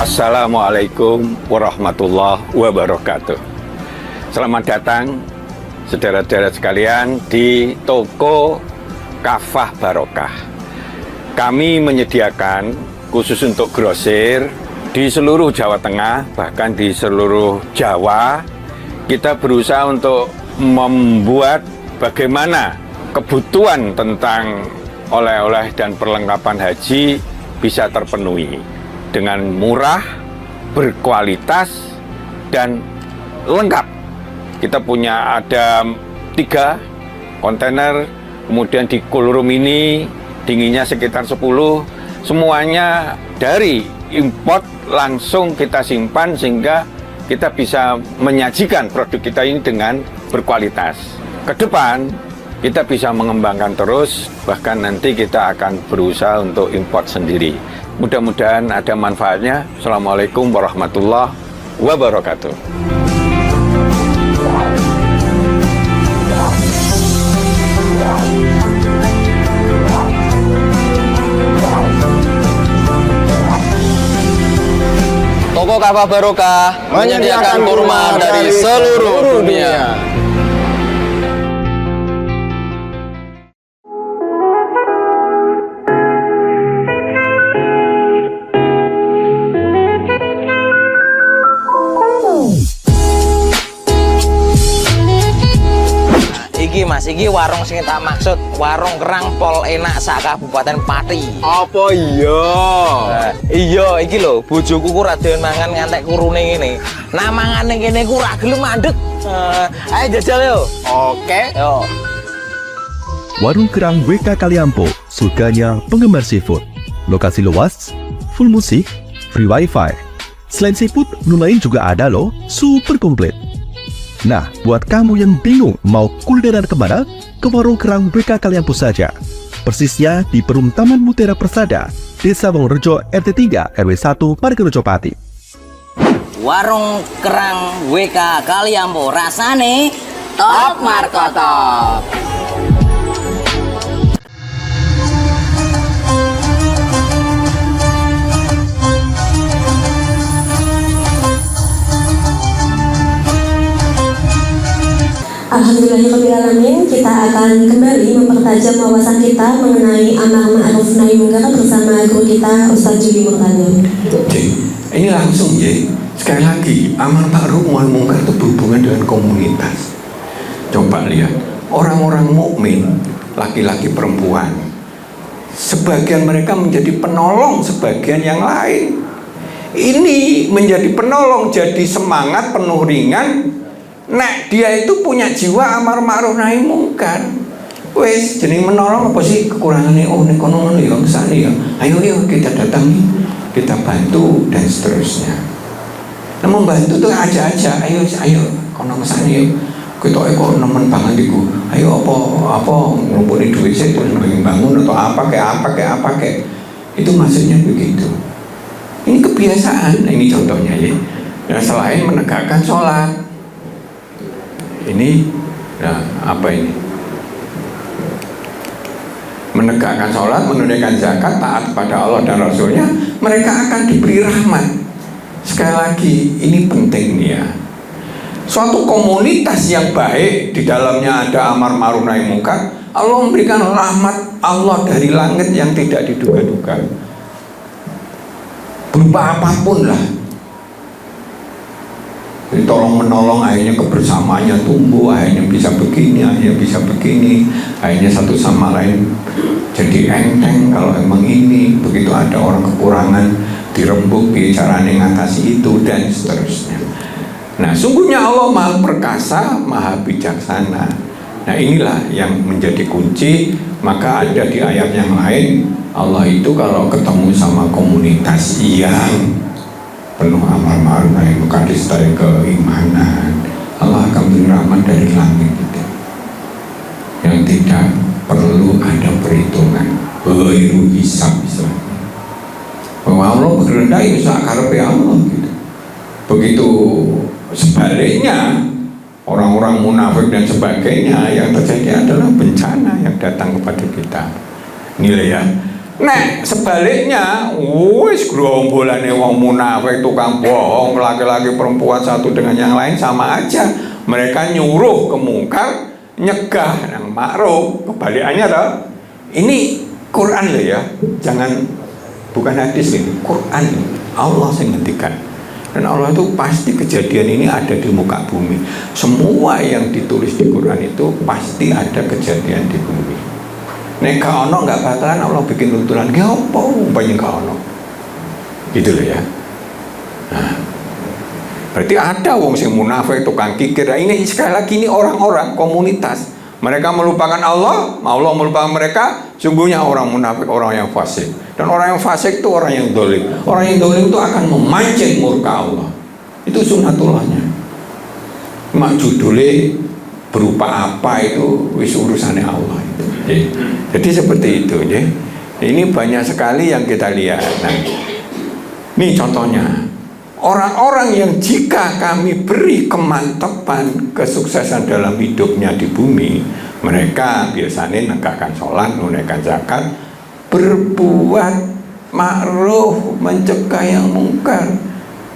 Assalamualaikum warahmatullahi wabarakatuh. Selamat datang saudara-saudara sekalian di toko Kafah Barokah. Kami menyediakan khusus untuk grosir di seluruh Jawa Tengah, bahkan di seluruh Jawa. Kita berusaha untuk membuat bagaimana kebutuhan tentang oleh-oleh dan perlengkapan haji bisa terpenuhi dengan murah, berkualitas, dan lengkap. Kita punya ada 3 kontainer, kemudian di cool room ini dinginnya sekitar 10, semuanya dari import langsung kita simpan sehingga kita bisa menyajikan produk kita ini dengan berkualitas. Ke depan kita bisa mengembangkan terus, bahkan nanti kita akan berusaha untuk import sendiri. Mudah-mudahan ada manfaatnya. Assalamualaikum warahmatullahi wabarakatuh. Toko Kafah Barokah menyediakan kurma dari seluruh dunia. Iki Mas, iki warung sing tak maksud, warung kerang pol enak sak Kabupaten Pati. Apa iya? Iya, iki lho, bojoku ku ra doyan mangan ngantek kurune ngene. Nah mangane kene ku ra gelem mandeg. Ayo jajal yo. Oke. Yo. Warung Kerang WK Kaliampo, surganya penggemar seafood. Lokasi luas, full musik, free wifi. Selain seafood, menu lain juga ada loh, super komplit. Nah, buat kamu yang bingung mau kulineran kemana, ke Warung Kerang WK Kaliampo saja. Persisnya di Perum Taman Mutiara Persada, Desa Wongrejo RT 3 RW 1 Margarejo Pati. Warung kerang WK Kaliampo rasane top markotop. Alhamdulillahirrahmanirrahim, kita akan kembali mempertajam wawasan kita mengenai amar ma'ruf nahi munkar bersama guru kita Ustaz Juli Murtado. Ini langsung ya, sekali lagi amar ma'ruf nahi munkar itu berhubungan dengan komunitas. Coba lihat orang-orang mukmin, laki-laki perempuan, sebagian mereka menjadi penolong sebagian yang lain. Ini menjadi penolong, jadi semangat penuh ringan. Nah, dia itu punya jiwa amar ma'ruf nahi munkar. Wes, jadi menolong apa sih kekurangannya? Oh, nek kono ngono ya, kesana ya. Ayo kita datangi, kita bantu dan seterusnya. Nah, membantu tuh aja. Ayo kono kesana ya. Kita kok nemen banget iku. Ayo apa ngumpulin duit saya terus bangun atau apa kayak. Itu maksudnya begitu. Ini kebiasaan. Nah, ini contohnya ya. Nah, selain menegakkan sholat. Ini, nah apa ini? Menegakkan sholat, menunaikan zakat, taat kepada Allah dan Rasulnya, mereka akan diberi rahmat. Sekali lagi, ini penting nih ya. Suatu komunitas yang baik, di dalamnya ada amar ma'ruf nahi munkar, Allah memberikan rahmat Allah dari langit yang tidak diduga-duga. Berupa apapun lah. Jadi tolong menolong, akhirnya kebersamaannya tumbuh, akhirnya bisa begini, akhirnya satu sama lain jadi enteng. Kalau emang ini begitu ada orang kekurangan dirembuk, caranya ngatasi itu dan seterusnya. Nah, sungguhnya Allah Maha Perkasa, Maha Bijaksana. Nah, inilah yang menjadi kunci. Maka ada di ayat yang lain, Allah itu kalau ketemu sama komunitas yang penuh amar ma'ruf nahi munkar disertai keimanan, Allah akan beri rahmat dari langit itu yang tidak perlu ada perhitungan, ghairu hisab istilahnya. Bahwa Allah berkehendak bisa karepe Allah gitu. Begitu sebaliknya orang-orang munafik dan sebagainya, yang terjadi adalah bencana yang datang kepada kita. Nilai ya. Nah, sebaliknya, wis gerombolané wong munafik, tukang bohong, laki-laki perempuan satu dengan yang lain sama aja. Mereka nyuruh ke mungkar, nyegah yang ma'ruf. Kebalikannya toh. Ini Quran loh ya. Jangan, bukan hadis ini, Quran. Allah yang ngendikan. Dan Allah itu pasti kejadian ini ada di muka bumi. Semua yang ditulis di Quran itu pasti ada kejadian di bumi. Nek gak ono gak bakalan Allah bikin tuntunan. Gak apa banyak gak ono. Gitu loh ya. Nah, berarti ada wong sing munafik, tukang kikir. Ini sekali lagi ini orang-orang komunitas. Mereka melupakan Allah, Allah melupakan mereka. Sungguhnya orang munafik, orang yang fasik. Dan orang yang fasik itu orang yang dolim. Orang yang dolim itu akan memancing murka Allah. Itu sunnatullahnya. Mak judulnya berupa apa itu wis urusannya Allah itu. Jadi seperti itu ya. Ini banyak sekali yang kita lihat. Nah, ini contohnya. Orang-orang yang jika kami beri kemantapan kesuksesan dalam hidupnya di bumi, mereka biasanya menegakkan sholat, menunaikan zakat, berbuat ma'ruf, mencegah yang mungkar,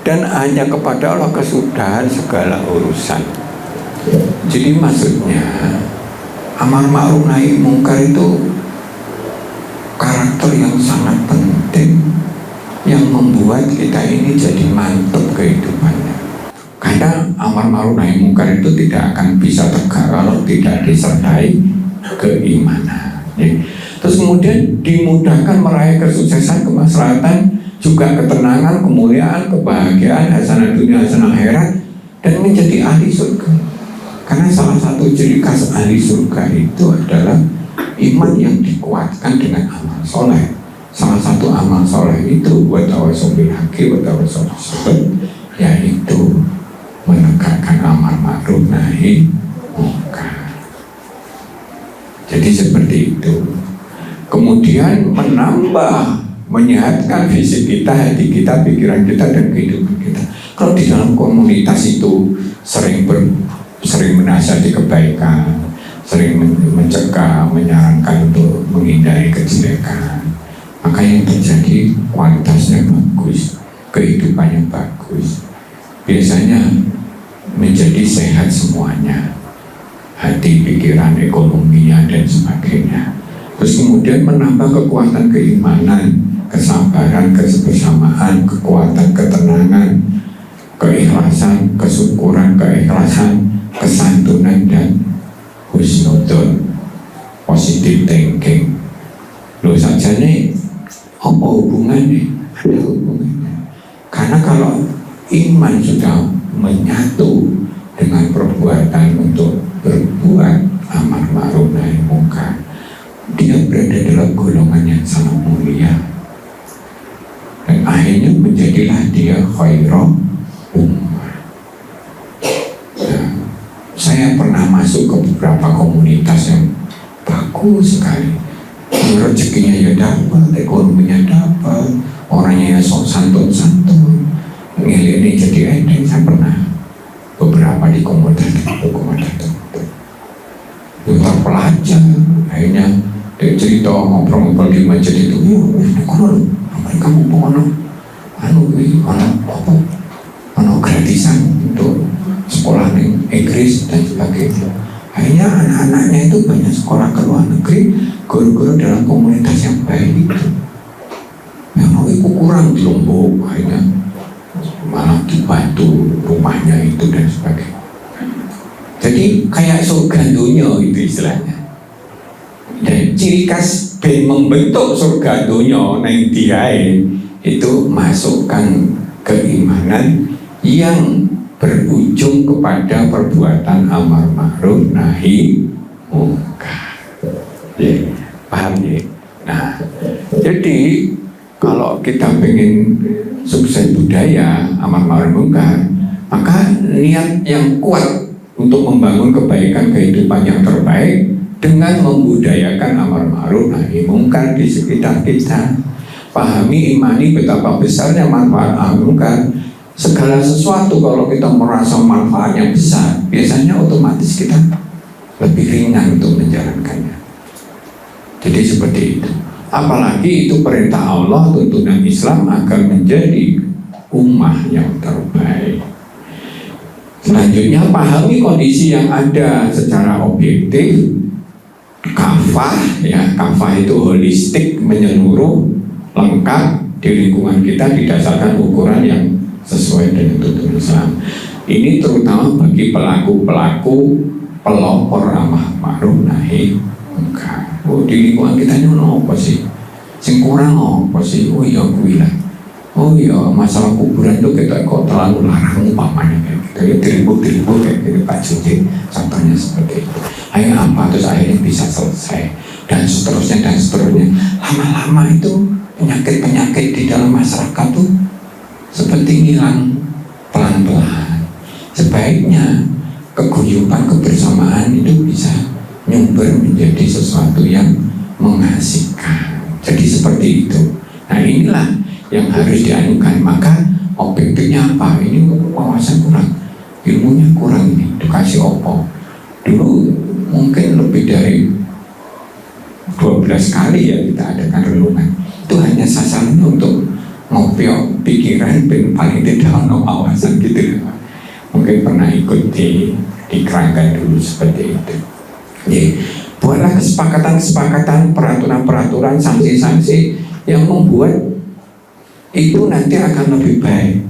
dan hanya kepada Allah kesudahan segala urusan. Jadi maksudnya amar ma'ruf nahi mungkar itu karakter yang sangat penting yang membuat kita ini jadi mantap kehidupannya. Karena amar ma'ruf nahi mungkar itu tidak akan bisa tegak kalau tidak disertai keimanan. Terus kemudian dimudahkan meraih kesuksesan, kemaslahatan, juga ketenangan, kemuliaan, kebahagiaan, hasanah dunia, hasanah akhirat, dan menjadi ahli surga. Karena salah satu ciri khas ahli surga itu adalah iman yang dikuatkan dengan amal soleh. Salah satu amal soleh itu buat tawasul bil haqqi wa tawasul bis sabr, yaitu menegakkan amar ma'ruf nahi mungkar. Jadi seperti itu. Kemudian menambah, menyehatkan fisik kita, hati kita, pikiran kita, dan kehidupan kita. Kalau di dalam komunitas itu sering menasihati kebaikan, sering mencegah, menyarankan untuk menghindari kejelekan, maka yang terjadi kualitasnya bagus, kehidupannya bagus, biasanya menjadi sehat semuanya, hati, pikiran, ekonominya, dan sebagainya. Terus kemudian menambah kekuatan keimanan, kesabaran, kebersamaan, kekuatan ketenangan, keikhlasan, kesyukuran, keikhlasan, kesantunan, dan husnudon, positive thinking. Loh saja nih, apa hubungannya? Ada hubungannya. Karena kalau iman sudah menyatu dengan perbuatan untuk berbuat amar ma'ruf nahi mungkar, dia berada dalam golongan yang sangat mulia, dan akhirnya menjadilah dia khairul ummah. Nah, saya pernah masuk ke beberapa komunitas yang bagus sekali. Rezekinya ya dapat, ekonominya dapat, orangnya ya sok santun-santun, ngelihatnya jadi enteng. Saya pernah beberapa di komunitas tertentu. Luar pelajar, akhirnya dia cerita ngobrol-ngobrol di masjid itu, kamu pengono, ono gratisan untuk sekolah di Inggris dan sebagainya. Akhirnya anak-anaknya itu banyak sekolah ke luar negeri, guru-guru dalam komunitas yang baik itu. Yang itu kurang di Lombok, akhirnya malah dibantu rumahnya itu dan sebagainya. Jadi kayak surga dunia itu istilahnya. Dan ciri khas ben membentuk surga dunia neng diae itu masukkan keimanan yang berujung kepada perbuatan amar ma'ruf nahi mungkar. Ya, paham ya? Nah, jadi kalau kita pengen sukses budaya amar ma'ruf mungkar, maka niat yang kuat untuk membangun kebaikan kehidupan yang terbaik dengan membudayakan amar ma'ruf nahi mungkar di sekitar kita. Pahami, imani betapa besarnya manfaat amar mungkar. Segala sesuatu kalau kita merasa manfaatnya besar, biasanya otomatis kita lebih ringan untuk menjalankannya. Jadi seperti itu. Apalagi itu perintah Allah, tuntunan Islam agar menjadi ummah yang terbaik. Selanjutnya pahami kondisi yang ada secara objektif. Kafah, ya, kafah itu holistik, menyeluruh, lengkap di lingkungan kita didasarkan ukuran yang sesuai dengan tuntunan Islam. Ini terutama bagi pelaku-pelaku pelopor amar ma'ruf nahi mungkar. Oh, di lingkungan kita ini apa sih? Sing kurang apa sih? Oh iya kuwi lah. Oh iya, masalah kuburan itu kita kok terlalu larang umpamanya kayak gitu. Ya diribu-diribu kayak gitu Pak Judi, contohnya seperti itu. Ayo apa terus akhirnya bisa selesai dan seterusnya dan seterusnya. Lama-lama itu penyakit-penyakit di dalam masyarakat tuh seperti hilang pelan-pelan. Sebaiknya keguyuban kebersamaan itu bisa nyumber menjadi sesuatu yang mengasihkan. Jadi seperti itu. Nah inilah yang harus dianukan. Maka objektifnya apa? Ini wawasan kurang, ilmunya kurang ini. Dikasih opo. Dulu mungkin lebih dari 12 kali ya kita adakan renungan. Itu hanya sasaran untuk ngopiok pikiran paling tidak ono wawasan gitu. Mungkin pernah ikut di kerangka dulu seperti itu. Jadi, buatlah kesepakatan-kesepakatan, peraturan-peraturan, sanksi-sanksi yang membuat itu nanti akan lebih baik.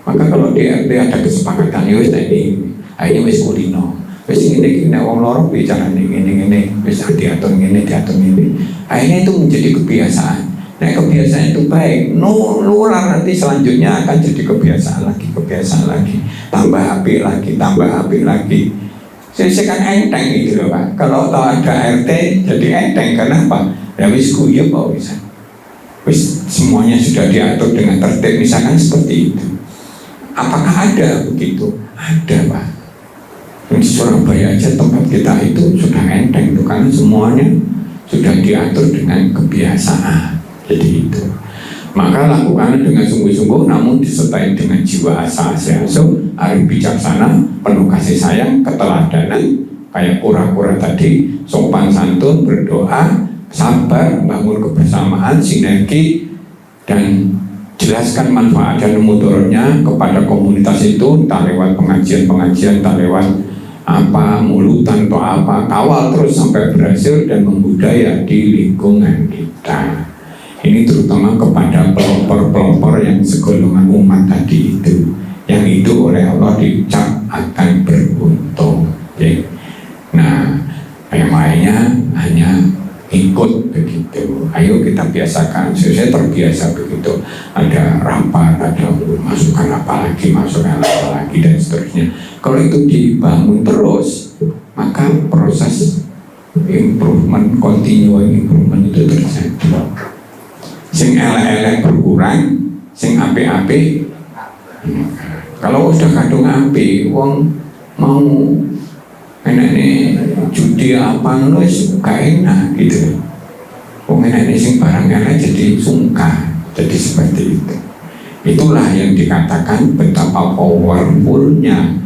Maka kalau dia ada kesepakatan, ya wis ini, akhirnya wis kulino, wis ini wong loro bicara ini, wis diatur ini. Akhirnya itu menjadi kebiasaan. Nah kebiasaan itu baik, nular nanti selanjutnya akan jadi kebiasaan lagi, tambah api lagi. Saya kan enteng gitu loh Pak. Kalau ada RT jadi enteng, karena apa? Ya wis kuyup kok bisa. Wis semuanya sudah diatur dengan tertib, misalkan seperti itu. Apakah ada begitu? Ada Pak. Di Surabaya aja tempat kita itu sudah enteng tuh, karena semuanya sudah diatur dengan kebiasaan. Jadi itu. Maka lakukan dengan sungguh-sungguh, namun disertai dengan jiwa asa-asa arif bijaksana, penuh kasih sayang, keteladanan, kayak kura-kura tadi, sopan santun, berdoa, sabar, bangun kebersamaan, sinergi, dan jelaskan manfaat dan mudaratnya kepada komunitas itu, entah lewat pengajian-pengajian, entah lewat apa mulutan atau apa, kawal terus sampai berhasil dan membudaya di lingkungan kita. Ini terutama kepada pelopor-pelopor yang segolongan umat tadi itu, yang itu oleh Allah dicap akan beruntung. Okay. Nah, yang lainnya hanya ikut begitu. Ayo kita biasakan. Saya terbiasa begitu. Ada rapat, ada masukan apa lagi dan seterusnya. Kalau itu dibangun terus, maka proses continuing improvement itu terjadi. Sing elek-elek berkurang, sing apik-apik. Kalau udah kadung apik, wong mau enaknya judi apa nulis gak enak gitu. Wong enaknya sing barang elek jadi sungkan, jadi seperti itu. Itulah yang dikatakan betapa powerfulnya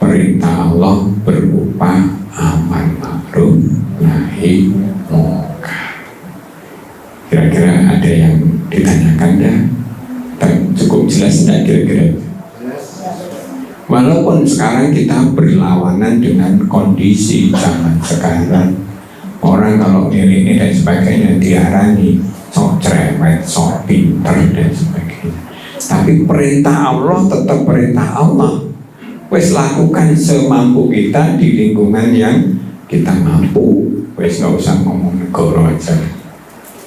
perintah Allah berupa amar ma'ruf nahi mungkar. Kira-kira ada yang ditanyakan ya? Cukup jelas tidak kira-kira? Walaupun sekarang kita berlawanan dengan kondisi zaman sekarang, orang kalau ini dan sebagainya diarani sok cerewet, sok pinter dan sebagainya. Tapi perintah Allah tetap perintah Allah. Wes lakukan semampu kita di lingkungan yang kita mampu. Wes nggak usah ngomong negara aja.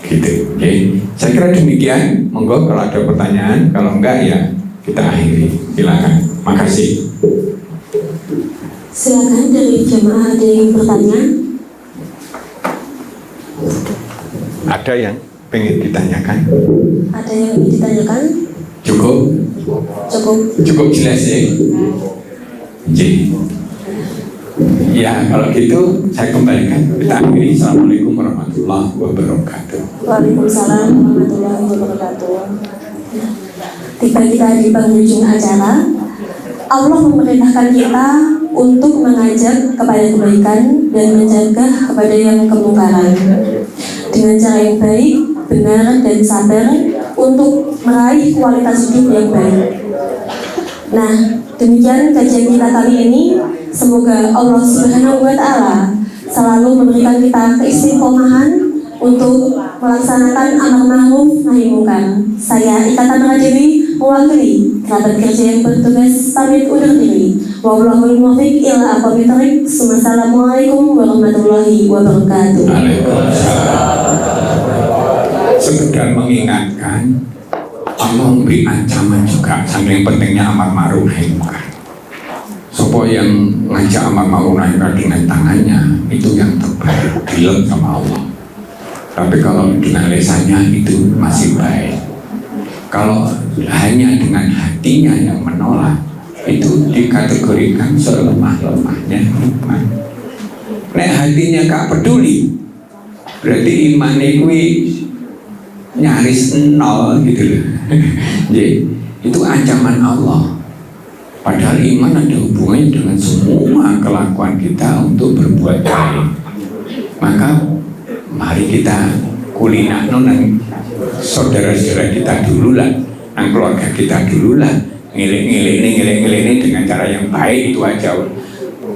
Gitu, oke. Saya kira demikian. Monggo kalau ada pertanyaan, kalau enggak ya kita akhiri. Silakan. Makasih. Silakan dari jemaah ada yang bertanya. Ada yang pengen ditanyakan? Ada yang ingin ditanyakan? Cukup jelas ya. Jadi, ya kalau gitu saya kembalikan kita akhiri. Assalamualaikum warahmatullahi wabarakatuh. Waalaikumsalam warahmatullahi wabarakatuh. Tiba kita di penghujung acara. Allah memerintahkan kita untuk mengajak kepada kebaikan dan menjaga kepada yang kemungkaran dengan cara yang baik, benar dan sabar untuk meraih kualitas hidup yang baik. Nah, demikian kajian kita kali ini. Semoga Allah Subhanahu wa Ta'ala selalu memberikan kita keistiqomahan untuk melaksanakan amar ma'ruf nahi mungkar. Saya Ika Tamara Dewi mewakili kerabat kerja yang bertugas pamit undur diri. Wallahul muwaffiq ila aqwamit thoriq. Assalamualaikum warahmatullahi wabarakatuh. Sekedar mengingatkan, Allah memberi ancaman juga, saking pentingnya amar ma'ruf nahi munkar. Sopo yang ngajak amar ma'ruf nahi munkar dengan tangannya, itu yang terbaik, dilem sama Allah. Tapi kalau dengan lisannya itu masih baik. Kalau hanya dengan hatinya yang menolak, itu dikategorikan selemah-lemahnya iman. Nek hatinya gak peduli, berarti iman itu nyaris nol gitu loh. Jadi itu ancaman Allah. Padahal iman ada hubungannya dengan semua kelakuan kita untuk berbuat baik. Maka mari kita kulina nang saudara-saudara kita dulu lah, nang keluarga kita dulu lah, ngilik dengan cara yang baik itu aja.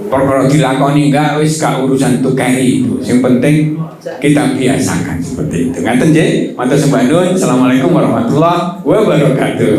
Kalau dilakoni enggak, wis gak urusan tukari itu. Yang penting kita biasakan seperti itu. Ngaten nggih, matur sembah nuwun. Assalamualaikum warahmatullahi wabarakatuh.